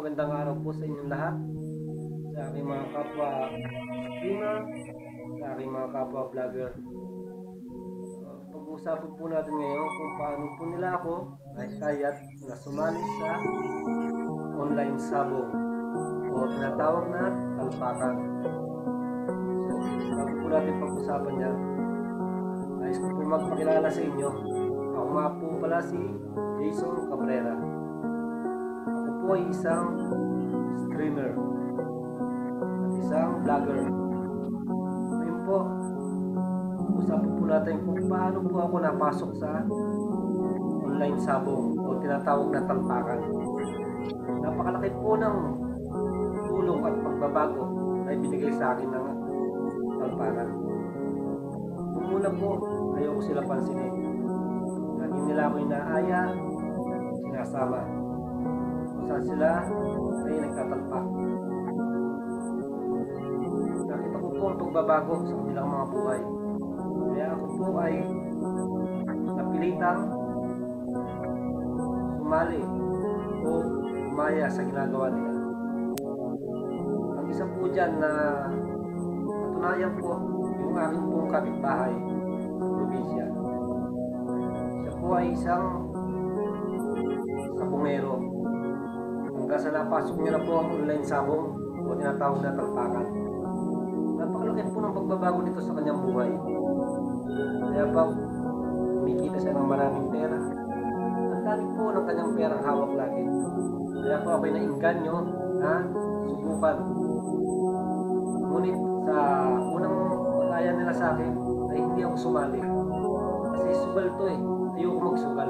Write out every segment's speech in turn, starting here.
magandang araw po sa inyong lahat, sa aking mga kapwa streamer, sa aking mga kapwa vlogger. Pag-uusapan po natin ngayon kung paano po nila ako nahikayat na sumali sa online sabong o tinatawag na talpakan. So, bago po natin pag-usapan yan, nais ko po magpakilala sa inyo. Ako nga po pala si Jason Cabrera. Ako po ay isang streamer at isang vlogger. Ngayon po, usapan po natin kung paano po ako napasok sa online sabong o tinatawag na talpakan. Napakalaki po ng tulong at pagbabago na ibinigay sa akin ng talpakan. Nung una po, ayoko sila pansinin. Lagi nila ako inaaya, sinasama. Kung saan sila ay nagtatalpak. Nakita ko po ang pagbabago sa kanilang mga buhay. Kaya ako po ay napilitang sumali o umaya sa ginagawa nila. Ang isa po dyan na patunayan po yung aking pong kapitbahay sa probinsya. Siya po ay isang sabongero. Hanggang sa napasok niya na po ang online sabong o tinatawag na talpakan. Napakalaki po ng pagbabago nito sa kanyang buhay. Kaya pa kumikita siya ng maraming pera. Ang dami po ng kanyang perang hawak lagi. Kaya po ako'y nainganyo na subukan. Ngunit sa unang pag-aya nila sa akin ay hindi ako sumali. Kasi sugal to eh. Ayoko magsugal.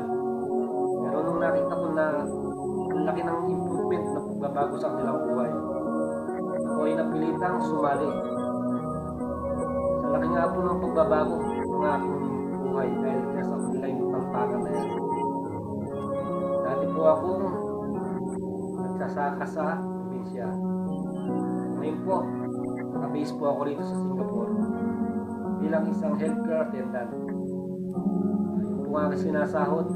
Pero nung nakita ko na ang laki ng improvement na pagbabago sa kanilang buhay, ako ay napilitang sumali. Sa laki nga po ng pagbabago ng aking buhay dahil sa online talpakan na yan. Dati po akong nagsasaka sa probinsya. Ngayon po, nakabase po ako rito sa Singapore bilang isang healthcare attendant. Yung po nga sinasahod,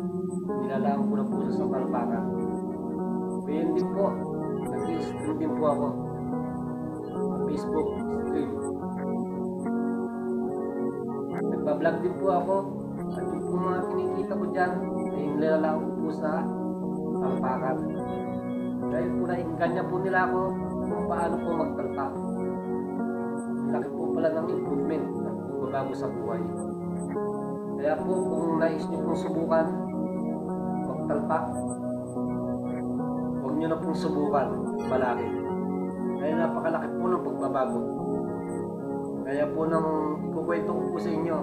nilalaan ko na po sa talpakan. Ngayon din po, nag-stream din po ako sa Facebook stream. Nagpa-vlog din po ako at yung po mga kinikita ko dyan ay nilalaan ko po sa talpakan. Dahil po naingganya po nila ako kung paano po magtalpak. Laki po pala ng improvement na pagbabago sa buhay. Kaya po kung nais nyo pong subukan magtalpak, huwag nyo na pong subukan malaki. Dahil napakalaki po ng pagbabago. Kaya po nang ikukwento ko po sa inyo,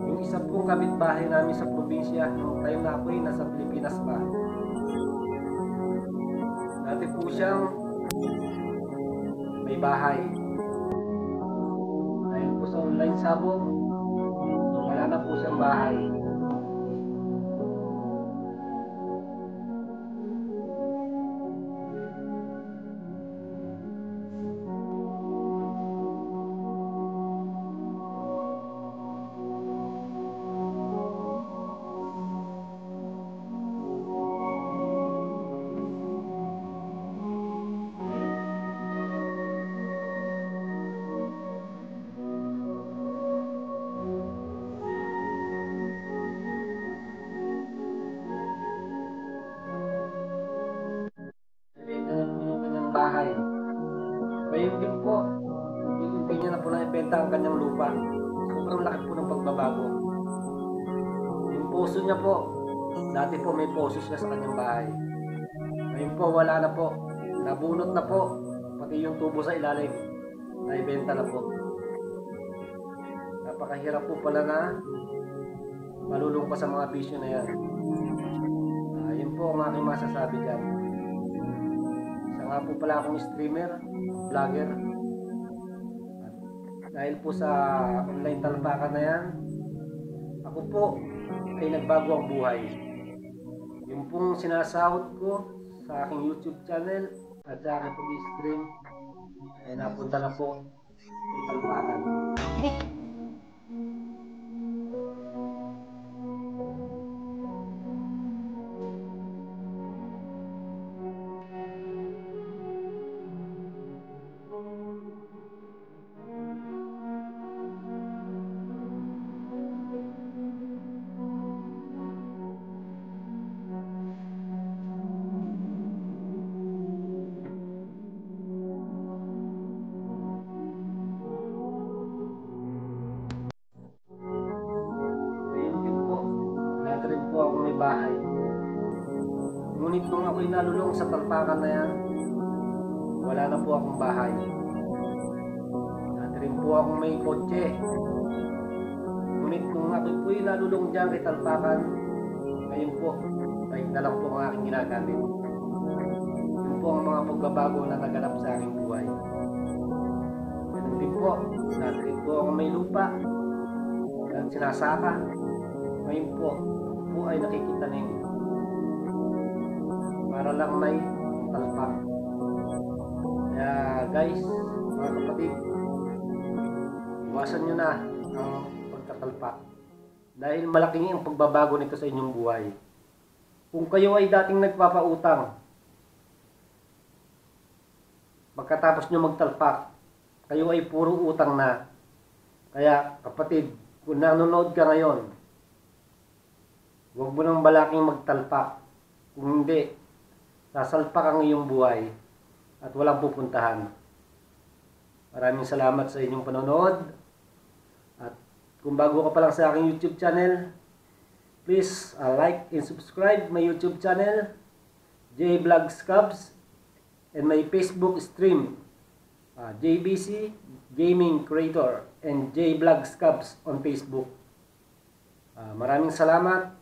yung isa pong kapitbahay namin sa probinsya, nung time na ako'y nasa Pilipinas pa, dati po siyang may bahay. Dahil po sa online sabong, wala na po siyang bahay. Bahay. Ngayon din po, hindi niya na po naibenta ang kanyang lupa. Sobrang laki po ng pagbabago. Yung poso niya po, dati po may poso siya sa kanyang bahay. Ngayon po wala na po. Nabunot na po. Pati yung tubo sa ilalim, naibenta na po. Napakahirap po pala na malulong pa sa mga bisyo na yan. Yun po ang aking masasabi dyan. Nga po pala akong streamer, vlogger. At dahil po sa online talpakan na yan, ako po ay nagbago ang buhay. Yung pong sinasahod ko sa aking YouTube channel at sa aking pag-stream ay napunta na po sa talpakan. ako'y nalulong sa talpakan na yan, wala na po akong bahay. Dati rin po akong may kotse. Ngunit kung ako po'y nalulong dyan kay talpakan, ngayon po, bike na lang po ang aking ginagamit. Yun po ang mga pagbabago na naganap sa aking buhay. Ganun din po, dati rin po akong may lupa at sinasaka. Ngayon po, ako po ay nakikitanim para lang may talpak. Kaya guys, mga kapatid, iwasan nyo na ang pagtatalpak dahil malaking ang pagbabago nito sa inyong buhay. Kung kayo ay dating nagpapautang, pagkatapos nyo magtalpak, kayo ay puro utang na. Kaya kapatid, kung nanonood ka ngayon, huwag mo nang balaking magtalpak. Kung hindi, sasalpak ang iyong buhay at walang pupuntahan. Maraming salamat sa inyong panonood. At kung bago ka pa lang sa aking YouTube channel, please like and subscribe my YouTube channel, J Vlogs Cubs, and my Facebook stream, JBC Gaming Creator and J Vlogs Cubs on Facebook. Maraming salamat.